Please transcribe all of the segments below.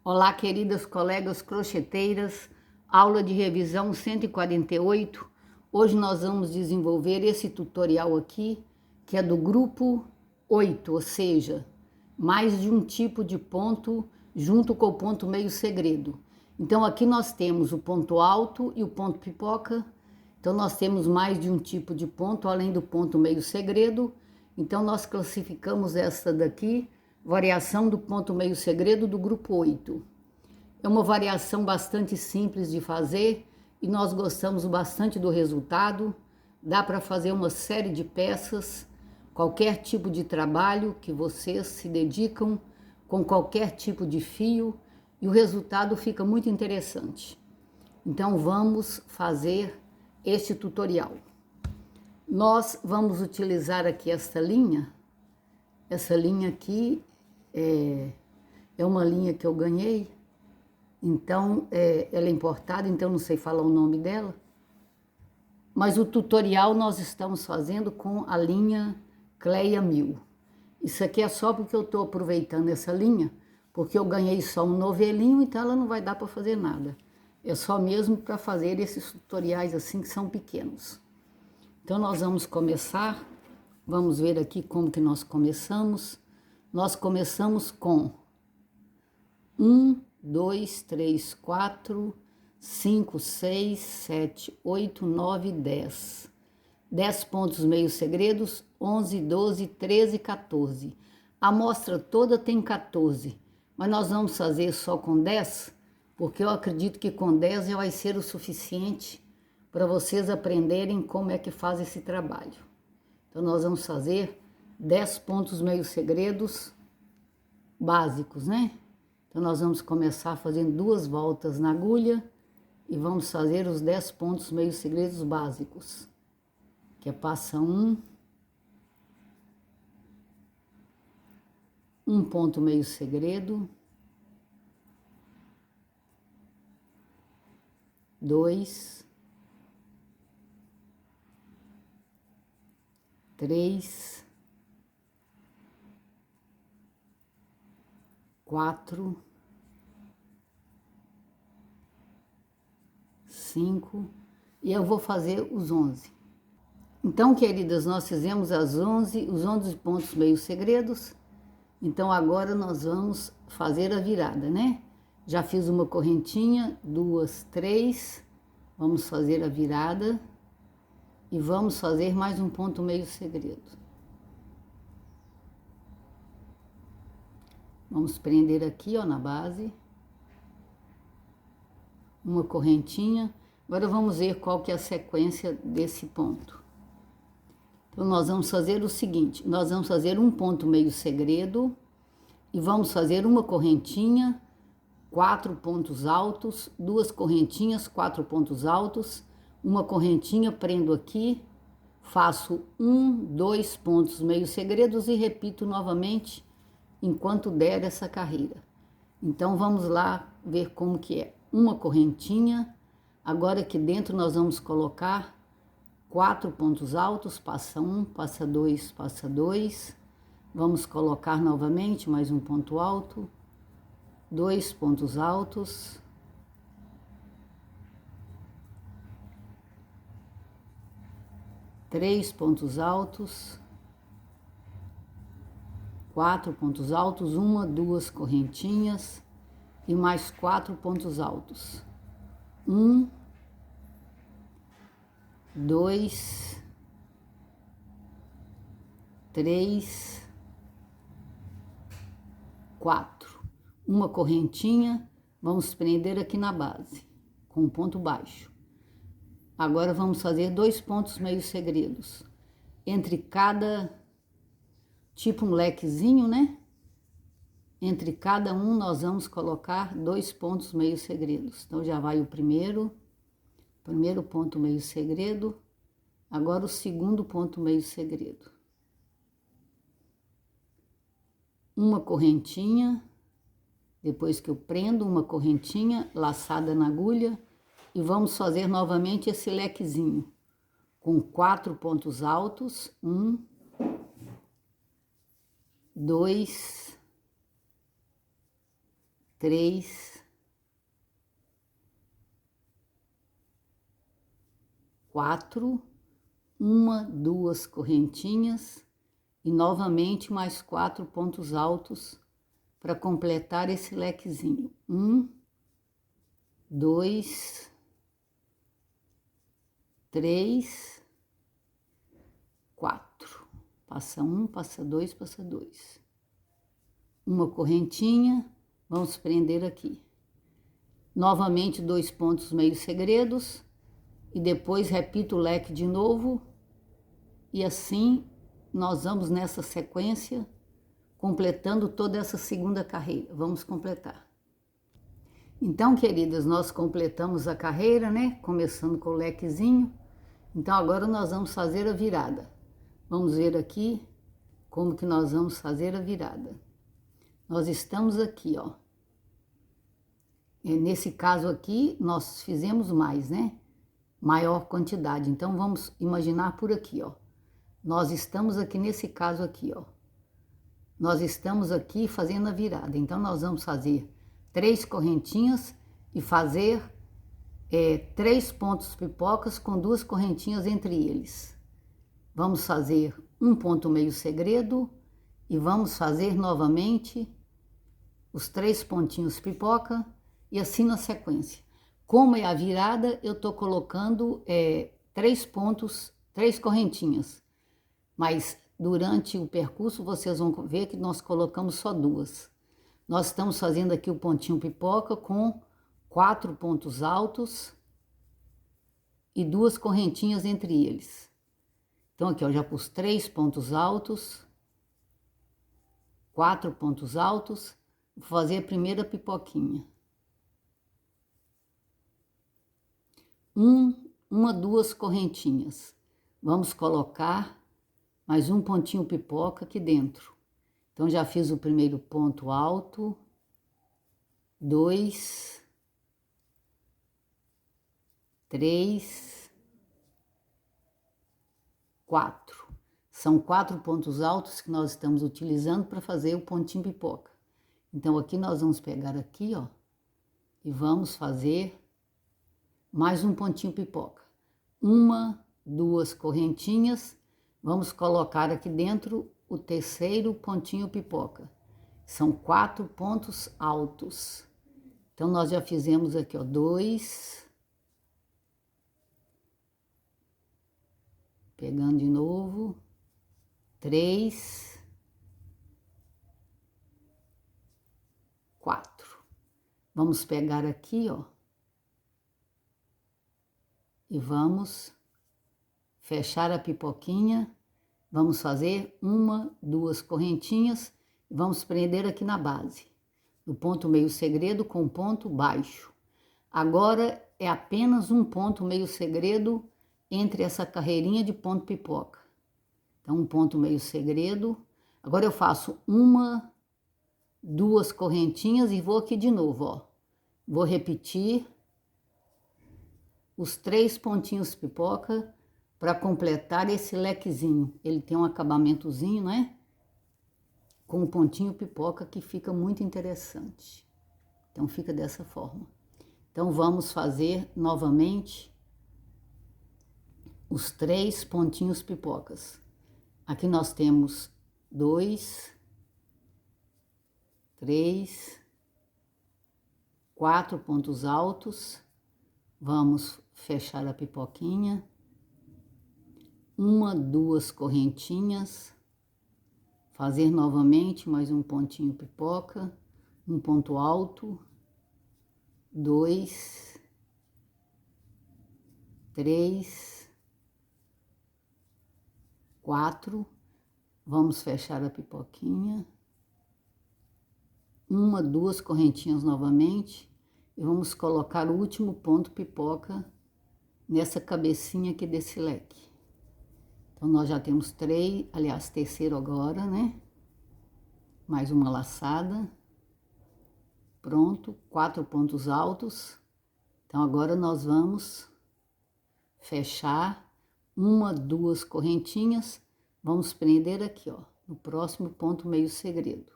Olá, queridas colegas crocheteiras, aula de revisão 148. Hoje nós vamos desenvolver esse tutorial aqui, que é do grupo 8, ou seja, mais de um tipo de ponto junto com o ponto meio segredo. Então aqui nós temos o ponto alto e o ponto pipoca. Então nós temos mais de um tipo de ponto, além do ponto meio segredo. Então nós classificamos essa daqui, variação do ponto meio segredo do grupo 8. É uma variação bastante simples de fazer e nós gostamos bastante do resultado. Dá para fazer uma série de peças, qualquer tipo de trabalho que vocês se dedicam, com qualquer tipo de fio, e o resultado fica muito interessante. Então vamos fazer este tutorial. Nós vamos utilizar aqui esta linha. Essa linha aqui é uma linha que eu ganhei, então ela é importada, então não sei falar o nome dela. Mas o tutorial nós estamos fazendo com a linha Cleia 1000. Isso aqui é só porque eu estou aproveitando essa linha, porque eu ganhei só um novelinho, então ela não vai dar para fazer nada. É só mesmo para fazer esses tutoriais assim que são pequenos. Então nós vamos começar, vamos ver aqui como que nós começamos. Nós começamos com 1, 2, 3, 4, 5, 6, 7, 8, 9, 10. 10 pontos meio segredos, 11, 12, 13, 14. A amostra toda tem 14, mas nós vamos fazer só com 10, porque eu acredito que com 10 já vai ser o suficiente para vocês aprenderem como é que faz esse trabalho. Então nós vamos fazer 10 pontos meio segredos básicos, né? Então nós vamos começar fazendo 2 voltas na agulha e vamos fazer os 10 pontos meio segredos básicos, que é passa um ponto meio segredo, 2, 3, 4, 5, e eu vou fazer os 11. Então, queridas, nós fizemos os 11 pontos meio segredos. Então agora nós vamos fazer a virada, né? Já fiz uma correntinha, 2, 3, vamos fazer a virada e vamos fazer mais um ponto meio segredo. Vamos prender aqui, ó, na base, uma correntinha. Agora vamos ver qual que é a sequência desse ponto. Então nós vamos fazer o seguinte, nós vamos fazer um ponto meio segredo e vamos fazer uma correntinha, 4 pontos altos, 2 correntinhas, 4 pontos altos, uma correntinha, prendo aqui, faço 1, 2 pontos meio segredos e repito novamente enquanto der essa carreira. Então vamos lá ver como que é. Uma correntinha, agora aqui dentro nós vamos colocar 4 pontos altos, passa 1, passa 2, passa 2. Vamos colocar novamente mais um ponto alto, 2 pontos altos, 3 pontos altos, 4 pontos altos, 1, 2 correntinhas e mais 4 pontos altos. 1, 2, 3, 4. Uma correntinha, vamos prender aqui na base, com um ponto baixo. Agora vamos fazer 2 pontos meio segredos. Entre cada, tipo um lequezinho, né? Entre cada um nós vamos colocar 2 pontos meio segredos. Então já vai o primeiro ponto meio segredo, agora o segundo ponto meio segredo. Uma correntinha, depois que eu prendo uma correntinha laçada na agulha, e vamos fazer novamente esse lequezinho, com 4 pontos altos, 1, 2, 3, 4, 1, 2 correntinhas e novamente mais 4 pontos altos para completar esse lequezinho. 1, 2, 3, 4. Passa 1, passa 2, passa 2. Uma correntinha, vamos prender aqui. Novamente 2 pontos meio segredos e depois repito o leque de novo. E assim nós vamos nessa sequência completando toda essa segunda carreira. Vamos completar. Então, queridas, nós completamos a carreira, né? Começando com o lequezinho. Então, agora nós vamos fazer a virada. Vamos ver aqui como que nós vamos fazer a virada. Nós estamos aqui, ó. Nesse caso aqui, nós fizemos mais, né? Maior quantidade. Então, vamos imaginar por aqui, ó. Nós estamos aqui nesse caso aqui, ó. Nós estamos aqui fazendo a virada. Então, nós vamos fazer 3 correntinhas e fazer 3 pontos pipocas com 2 correntinhas entre eles. Vamos fazer um ponto meio segredo e vamos fazer novamente os 3 pontinhos pipoca e assim na sequência. Como é a virada, eu tô colocando 3 pontos, 3 correntinhas, mas durante o percurso vocês vão ver que nós colocamos só 2. Nós estamos fazendo aqui o pontinho pipoca com 4 pontos altos e 2 correntinhas entre eles. Então aqui, ó, já pus 3 pontos altos, 4 pontos altos, vou fazer a primeira pipoquinha. 2 correntinhas. Vamos colocar mais um pontinho pipoca aqui dentro. Então, já fiz o primeiro ponto alto, 2, 3, 4. São 4 pontos altos que nós estamos utilizando para fazer o pontinho pipoca. Então, aqui nós vamos pegar aqui, ó, e vamos fazer mais um pontinho pipoca. 2 correntinhas, vamos colocar aqui dentro o terceiro pontinho pipoca. São 4 pontos altos. Então, nós já fizemos aqui, ó, 2. Pegando de novo. 3. 4. Vamos pegar aqui, ó. E vamos fechar a pipoquinha. Vamos fazer 2 correntinhas e vamos prender aqui na base, no ponto meio segredo com ponto baixo. Agora é apenas um ponto meio segredo entre essa carreirinha de ponto pipoca. Então, um ponto meio segredo. Agora eu faço 2 correntinhas e vou aqui de novo, ó. Vou repetir os 3 pontinhos pipoca para completar esse lequezinho. Ele tem um acabamentozinho, né? Com um pontinho pipoca que fica muito interessante. Então, fica dessa forma. Então, vamos fazer novamente os 3 pontinhos pipocas. Aqui nós temos 2, 3, 4 pontos altos. Vamos fechar a pipoquinha. 2 correntinhas, fazer novamente mais um pontinho pipoca, um ponto alto, 2, 3, 4, vamos fechar a pipoquinha, 2 correntinhas novamente, e vamos colocar o último ponto pipoca nessa cabecinha aqui desse leque. Então, nós já temos 3, aliás, terceiro agora, né? Mais uma laçada. Pronto, 4 pontos altos. Então, agora nós vamos fechar 2 correntinhas. Vamos prender aqui, ó, no próximo ponto meio segredo.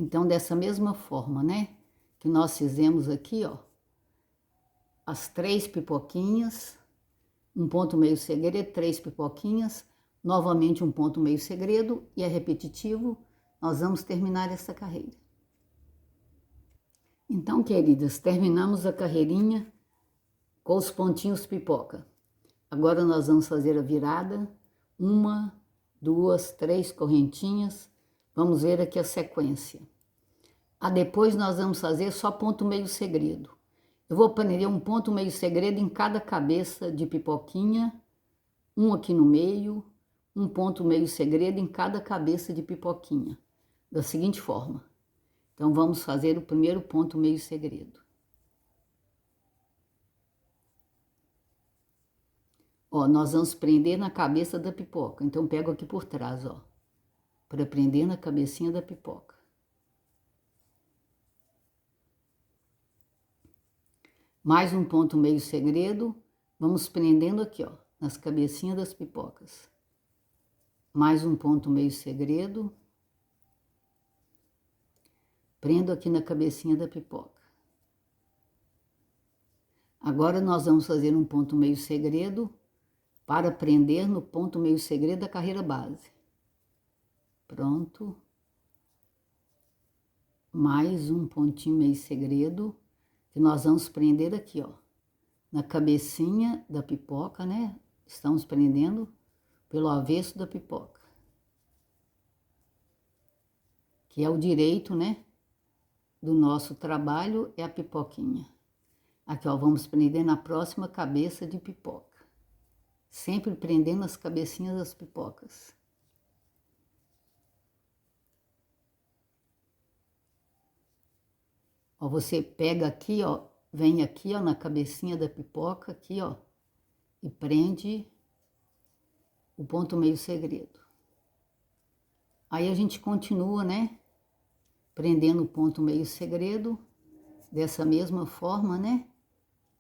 Então, dessa mesma forma, né, que nós fizemos aqui, ó, as 3 pipoquinhas, um ponto meio segredo, 3 pipoquinhas, novamente um ponto meio segredo, e é repetitivo, nós vamos terminar essa carreira. Então, queridas, terminamos a carreirinha com os pontinhos pipoca. Agora nós vamos fazer a virada, 1, 2, 3 correntinhas, vamos ver aqui a sequência. Depois nós vamos fazer só ponto meio segredo. Eu vou prender um ponto meio segredo em cada cabeça de pipoquinha, um aqui no meio, um ponto meio segredo em cada cabeça de pipoquinha, da seguinte forma. Então, vamos fazer o primeiro ponto meio segredo. Ó, nós vamos prender na cabeça da pipoca. Então, pego aqui por trás, ó, para prender na cabecinha da pipoca. Mais um ponto meio segredo, vamos prendendo aqui, ó, nas cabecinhas das pipocas. Mais um ponto meio segredo. Prendo aqui na cabecinha da pipoca. Agora nós vamos fazer um ponto meio segredo para prender no ponto meio segredo da carreira base. Pronto. Mais um pontinho meio segredo que nós vamos prender aqui, ó, na cabecinha da pipoca, né? Estamos prendendo pelo avesso da pipoca, que é o direito, né, do nosso trabalho, é a pipoquinha. Aqui, ó, vamos prender na próxima cabeça de pipoca. Sempre prendendo as cabecinhas das pipocas. Ó, você pega aqui, ó, vem aqui, ó, na cabecinha da pipoca, aqui, ó, e prende o ponto meio segredo. Aí a gente continua, né, prendendo o ponto meio segredo, dessa mesma forma, né,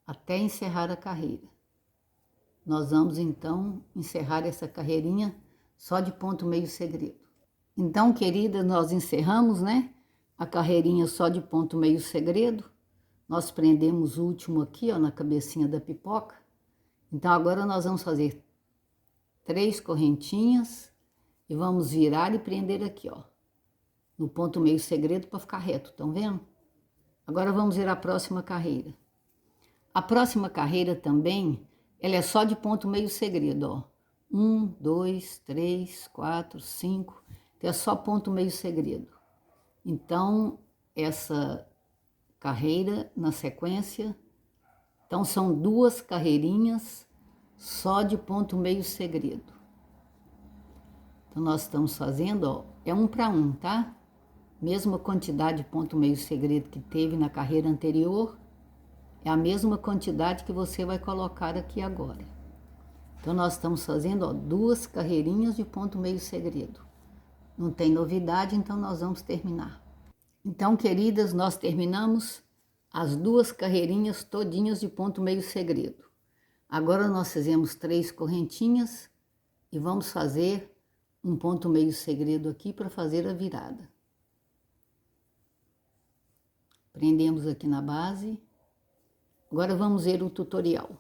até encerrar a carreira. Nós vamos, então, encerrar essa carreirinha só de ponto meio segredo. Então, queridas, nós encerramos, né, a carreirinha só de ponto meio segredo. Nós prendemos o último aqui, ó, na cabecinha da pipoca. Então, agora nós vamos fazer 3 correntinhas e vamos virar e prender aqui, ó, no ponto meio segredo para ficar reto, estão vendo? Agora vamos ver a próxima carreira. A próxima carreira também, ela é só de ponto meio segredo, ó. 1, 2, 3, 4, 5, que é só ponto meio segredo. Então, essa carreira na sequência, então são 2 carreirinhas só de ponto meio segredo. Então, nós estamos fazendo, ó, é 1 para 1, tá? Mesma quantidade de ponto meio segredo que teve na carreira anterior, é a mesma quantidade que você vai colocar aqui agora. Então, nós estamos fazendo, ó, 2 carreirinhas de ponto meio segredo. Não tem novidade, então nós vamos terminar. Então, queridas, nós terminamos as 2 carreirinhas todinhas de ponto meio segredo. Agora nós fizemos 3 correntinhas e vamos fazer um ponto meio segredo aqui para fazer a virada. Prendemos aqui na base. Agora vamos ver o tutorial.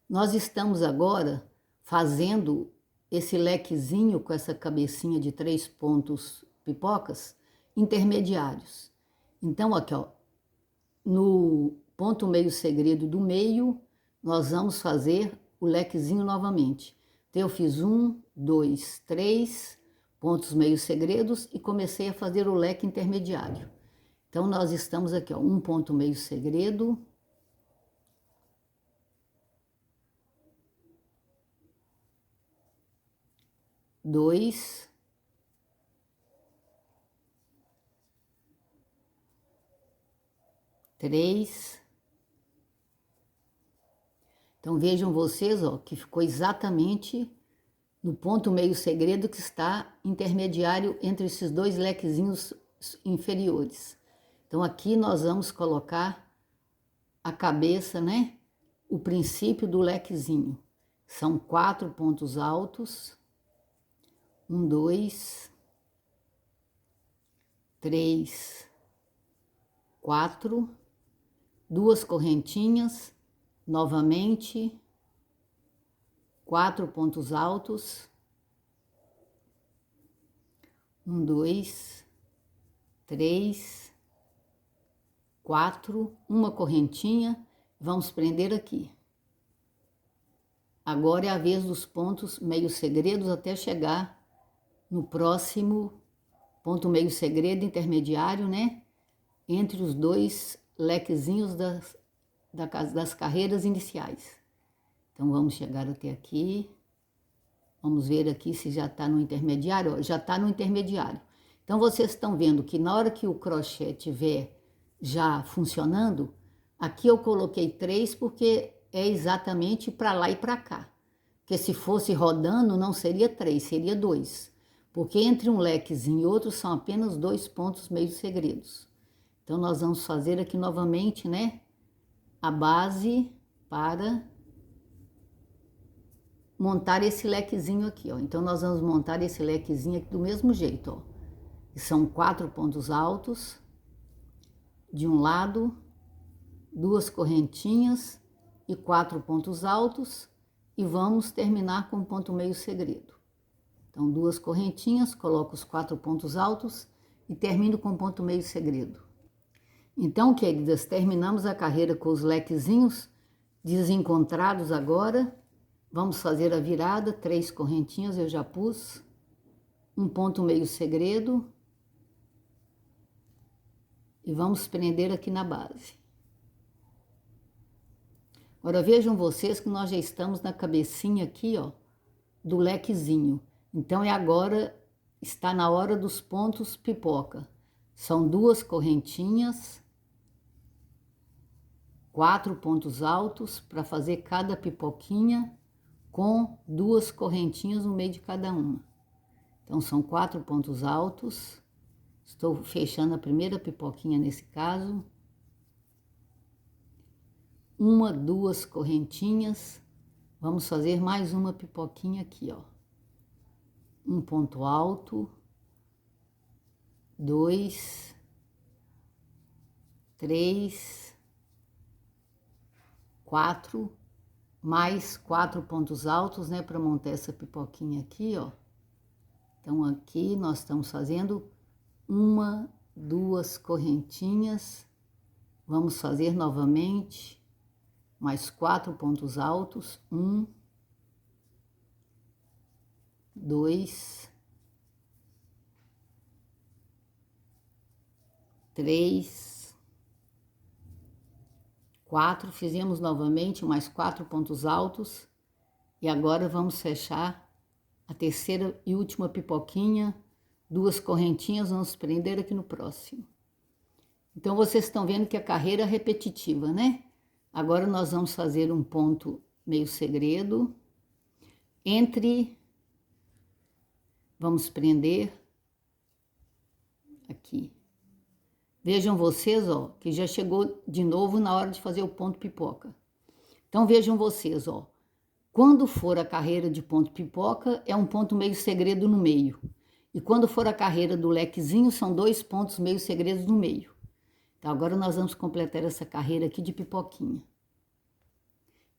Nós estamos agora fazendo esse lequezinho com essa cabecinha de 3 pontos pipocas intermediários. Então, aqui, ó, no ponto meio segredo do meio, nós vamos fazer o lequezinho novamente. Então, eu fiz 1, 2, 3 pontos meio segredos e comecei a fazer o leque intermediário. Então, nós estamos aqui, ó, um ponto meio segredo, dois, três. Então, vejam vocês, ó, que ficou exatamente no ponto meio segredo que está intermediário entre esses 2 lequezinhos inferiores. Então, aqui nós vamos colocar a cabeça, né? O princípio do lequezinho. São 4 pontos altos. 1, 2, 3, 4, 2 correntinhas, novamente, 4 pontos altos, 1, 2, 3, 4, uma correntinha, vamos prender aqui. Agora é a vez dos pontos meio segredos até chegar no próximo ponto meio segredo intermediário, né? Entre os dois lequezinhos das carreiras iniciais. Então, vamos chegar até aqui. Vamos ver aqui se já está no intermediário. Ó, já está no intermediário. Então, vocês estão vendo que na hora que o crochê estiver já funcionando, aqui eu coloquei 3 porque é exatamente para lá e para cá. Porque se fosse rodando, não seria 3, seria 2. Porque entre um lequezinho e outro são apenas 2 pontos meio segredos. Então, nós vamos fazer aqui novamente, né? A base para montar esse lequezinho aqui, ó. Então, nós vamos montar esse lequezinho aqui do mesmo jeito, ó. E são 4 pontos altos. De um lado, 2 correntinhas e 4 pontos altos. E vamos terminar com um ponto meio segredo. Então, 2 correntinhas, coloco os 4 pontos altos e termino com um ponto meio segredo. Então, queridas, terminamos a carreira com os lequezinhos desencontrados agora. Vamos fazer a virada, 3 correntinhas eu já pus, um ponto meio segredo e vamos prender aqui na base. Agora vejam vocês que nós já estamos na cabecinha aqui, ó, do lequezinho. Então agora está na hora dos pontos pipoca. São 2 correntinhas, 4 pontos altos para fazer cada pipoquinha com 2 correntinhas no meio de cada uma. Então, são 4 pontos altos. Estou fechando a primeira pipoquinha nesse caso. 1, 2 correntinhas. Vamos fazer mais uma pipoquinha aqui, ó. Um ponto alto. 2, 3, 4, mais 4 pontos altos, né, para montar essa pipoquinha aqui, ó. Então, aqui nós estamos fazendo 1, 2 correntinhas. Vamos fazer novamente mais 4 pontos altos. 1, 2, 3, 4, fizemos novamente mais 4 pontos altos e agora vamos fechar a terceira e última pipoquinha, 2 correntinhas, vamos prender aqui no próximo. Então, vocês estão vendo que a carreira é repetitiva, né? Agora, nós vamos fazer um ponto meio segredo vamos prender aqui. Vejam vocês, ó, que já chegou de novo na hora de fazer o ponto pipoca. Então, vejam vocês, ó. Quando for a carreira de ponto pipoca, é um ponto meio segredo no meio. E quando for a carreira do lequezinho, são 2 pontos meio segredos no meio. Então, agora nós vamos completar essa carreira aqui de pipoquinha.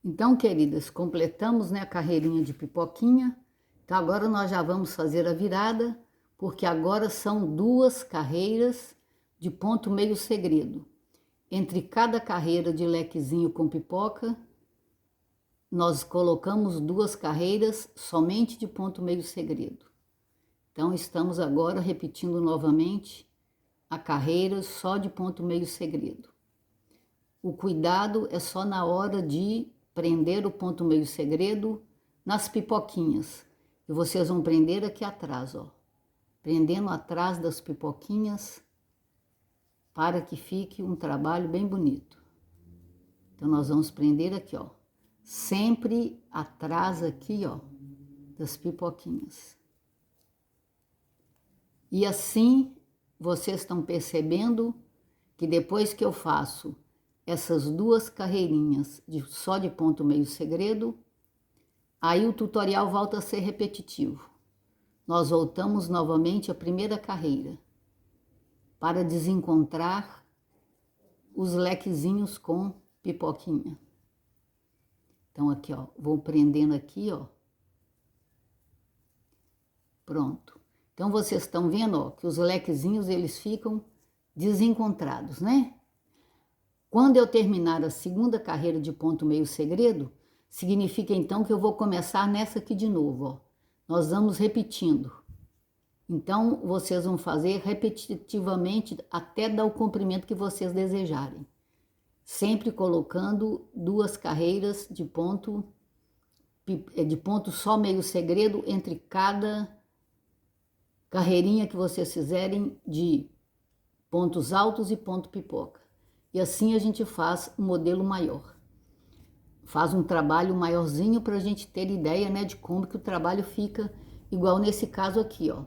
Então, queridas, completamos, né, a carreirinha de pipoquinha. Então, agora nós já vamos fazer a virada, porque agora são 2 carreiras de ponto meio segredo. Entre cada carreira de lequezinho com pipoca, nós colocamos 2 carreiras somente de ponto meio segredo. Então, estamos agora repetindo novamente a carreira só de ponto meio segredo. O cuidado é só na hora de prender o ponto meio segredo nas pipoquinhas. E vocês vão prender aqui atrás, ó. Prendendo atrás das pipoquinhas para que fique um trabalho bem bonito. Então, nós vamos prender aqui, ó. Sempre atrás aqui, ó, das pipoquinhas. E assim, vocês estão percebendo que depois que eu faço essas 2 carreirinhas só de ponto meio segredo, aí o tutorial volta a ser repetitivo. Nós voltamos novamente à primeira carreira. para desencontrar os lequezinhos com pipoquinha. Então, aqui, ó, vou prendendo aqui, ó. Pronto. Então, vocês estão vendo, ó, que os lequezinhos, eles ficam desencontrados, né? Quando eu terminar a segunda carreira de ponto meio segredo, significa, então, que eu vou começar nessa aqui de novo, ó. Nós vamos repetindo. Então, vocês vão fazer repetitivamente até dar o comprimento que vocês desejarem. Sempre colocando 2 carreiras de ponto só meio segredo entre cada carreirinha que vocês fizerem de pontos altos e ponto pipoca. E assim a gente faz um modelo maior. Faz um trabalho maiorzinho para a gente ter ideia, né, de como que o trabalho fica, igual nesse caso aqui, ó.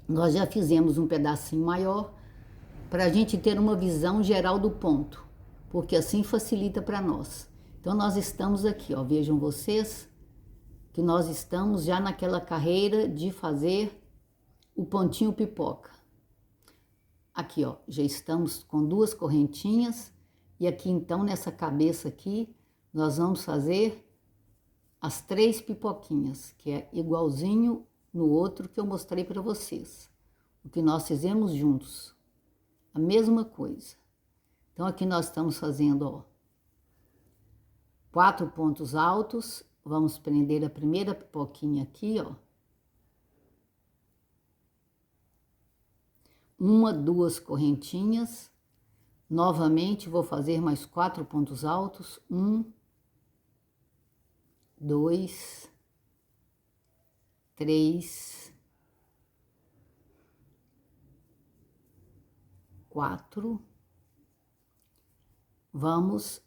Nós já fizemos um pedacinho maior para a gente ter uma visão geral do ponto, porque assim facilita para nós. Então, nós estamos aqui, ó, vejam vocês que nós estamos já naquela carreira de fazer o pontinho pipoca. Aqui, ó, já estamos com 2 correntinhas e aqui, então, nessa cabeça aqui, nós vamos fazer as 3 pipoquinhas, que é igualzinho no outro que eu mostrei para vocês. O que nós fizemos juntos. A mesma coisa. Então, aqui nós estamos fazendo, ó, 4 pontos altos. Vamos prender a primeira pipoquinha aqui, ó. 1, 2 correntinhas. Novamente, vou fazer mais 4 pontos altos. 1, 2, 3, 4. Vamos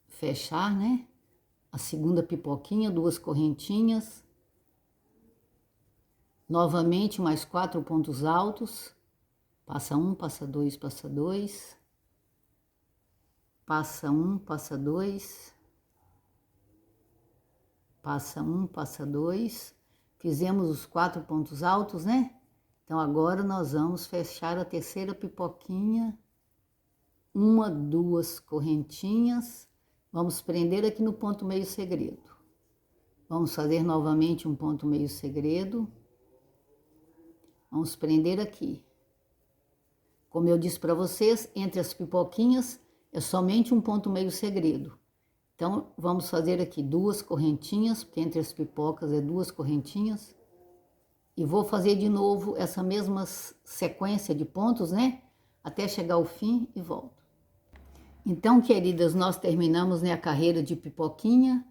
fechar, né? A segunda pipoquinha, 2 correntinhas. Novamente, mais 4 pontos altos. Passa 1, passa 2, passa 2. Passa 1, passa 2. Passa 1, passa 2. Fizemos os 4 pontos altos, né? Então, agora nós vamos fechar a terceira pipoquinha. 1, 2 correntinhas. Vamos prender aqui no ponto meio segredo. Vamos fazer novamente um ponto meio segredo. Vamos prender aqui. Como eu disse para vocês, entre as pipoquinhas é somente um ponto meio segredo. Então, vamos fazer aqui 2 correntinhas, porque entre as pipocas é 2 correntinhas. E vou fazer de novo essa mesma sequência de pontos, né? Até chegar ao fim e volto. Então, queridas, nós terminamos, né, a carreira de pipoquinha.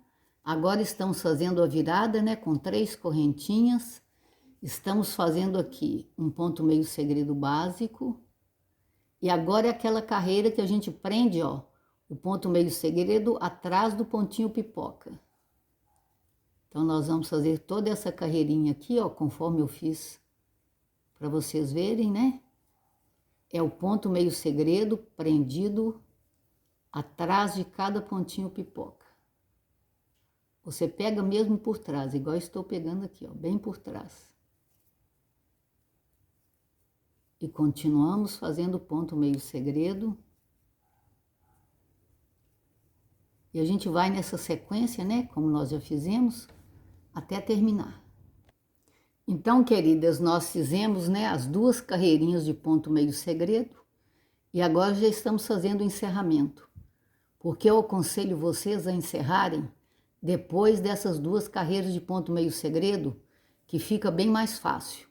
Agora estamos fazendo a virada, né, com 3 correntinhas. Estamos fazendo aqui um ponto meio segredo básico. E agora é aquela carreira que a gente prende, ó, o ponto meio segredo atrás do pontinho pipoca. Então, nós vamos fazer toda essa carreirinha aqui, ó, conforme eu fiz, para vocês verem, né? É o ponto meio segredo prendido atrás de cada pontinho pipoca. Você pega mesmo por trás, igual estou pegando aqui, ó, bem por trás. E continuamos fazendo ponto meio segredo. E a gente vai nessa sequência, né, como nós já fizemos, até terminar. Então, queridas, nós fizemos, né, as 2 carreirinhas de ponto meio segredo. E agora já estamos fazendo o encerramento. Porque eu aconselho vocês a encerrarem depois dessas 2 carreiras de ponto meio segredo, que fica bem mais fácil.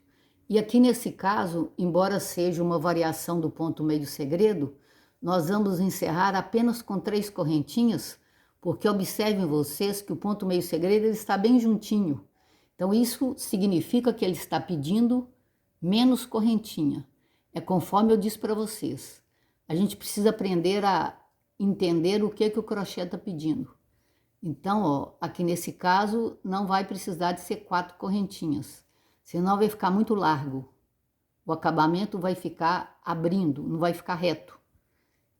E aqui nesse caso, embora seja uma variação do ponto meio segredo, nós vamos encerrar apenas com 3 correntinhas, porque observem vocês que o ponto meio segredo ele está bem juntinho. Então isso significa que ele está pedindo menos correntinha. É conforme eu disse para vocês. A gente precisa aprender a entender o que o crochê está pedindo. Então, ó, aqui nesse caso não vai precisar de ser 4 correntinhas. Senão vai ficar muito largo. O acabamento vai ficar abrindo, não vai ficar reto.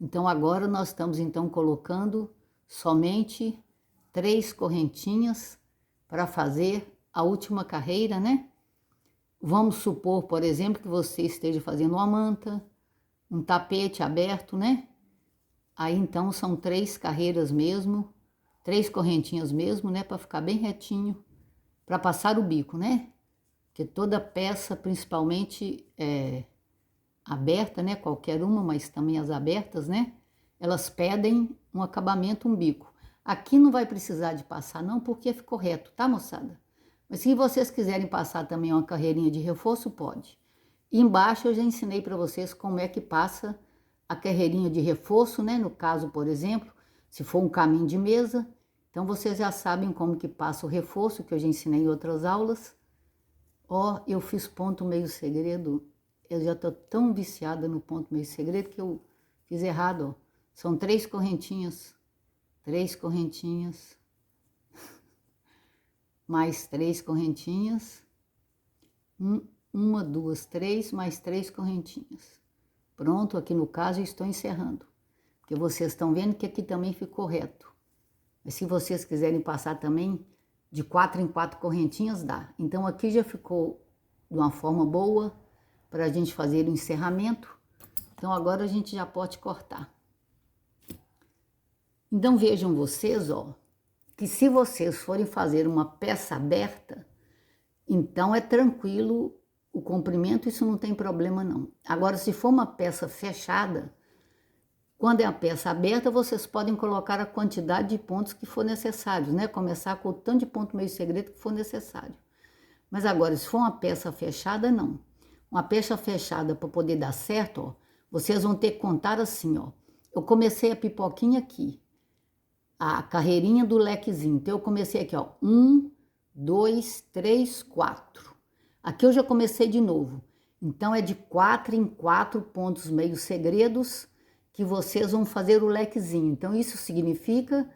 Então, agora nós estamos, então, colocando somente 3 correntinhas para fazer a última carreira, né? Vamos supor, por exemplo, que você esteja fazendo uma manta, um tapete aberto, né? Aí então são 3 carreiras mesmo, 3 correntinhas mesmo, né? Para ficar bem retinho, para passar o bico, né? Porque toda peça, principalmente aberta, né? Qualquer uma, mas também as abertas, né? Elas pedem um acabamento, um bico. Aqui não vai precisar de passar não, porque ficou reto, tá, moçada? Mas se vocês quiserem passar também uma carreirinha de reforço, pode. E embaixo eu já ensinei para vocês como é que passa a carreirinha de reforço, né? No caso, por exemplo, se for um caminho de mesa, então vocês já sabem como que passa o reforço, que eu já ensinei em outras aulas. Ó, eu fiz ponto meio segredo. Eu já tô tão viciada no ponto meio segredo que eu fiz errado, ó. São 3 correntinhas. 3 correntinhas. Mais 3 correntinhas. Uma, 2, 3, mais 3 correntinhas. Pronto, aqui no caso eu estou encerrando. Porque vocês estão vendo que aqui também ficou reto. Mas se vocês quiserem passar também, de 4 em 4 correntinhas dá. Então aqui já ficou de uma forma boa para a gente fazer o encerramento. Então agora a gente já pode cortar. Então vejam vocês, ó, que se vocês forem fazer uma peça aberta, então é tranquilo o comprimento, isso não tem problema não. Agora, se for uma peça fechada, quando é a peça aberta, vocês podem colocar a quantidade de pontos que for necessário, né? Começar com o tanto de ponto meio segredo que for necessário. Mas agora, se for uma peça fechada, não. Uma peça fechada, para poder dar certo, ó, vocês vão ter que contar assim, ó. Eu comecei a pipoquinha aqui, a carreirinha do lequezinho. Então, eu comecei aqui, ó, 1, 2, 3, 4. Aqui eu já comecei de novo. Então, é de 4 em 4 pontos meio segredos que vocês vão fazer o lequezinho. Então, isso significa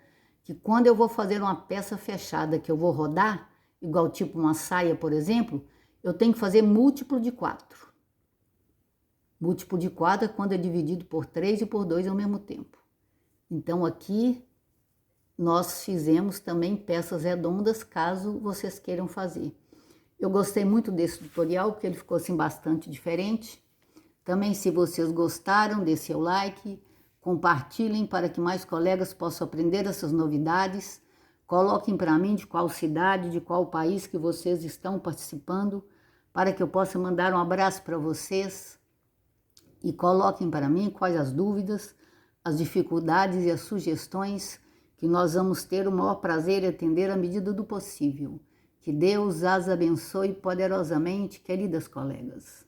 que quando eu vou fazer uma peça fechada, que eu vou rodar, igual tipo uma saia, por exemplo, eu tenho que fazer múltiplo de 4. Múltiplo de 4 é quando é dividido por 3 e por 2 ao mesmo tempo. Então, aqui nós fizemos também peças redondas, caso vocês queiram fazer. Eu gostei muito desse tutorial, porque ele ficou assim bastante diferente. Também, se vocês gostaram, dê seu like, compartilhem para que mais colegas possam aprender essas novidades. Coloquem para mim de qual cidade, de qual país que vocês estão participando, para que eu possa mandar um abraço para vocês. E coloquem para mim quais as dúvidas, as dificuldades e as sugestões que nós vamos ter o maior prazer em atender à medida do possível. Que Deus as abençoe poderosamente, queridas colegas.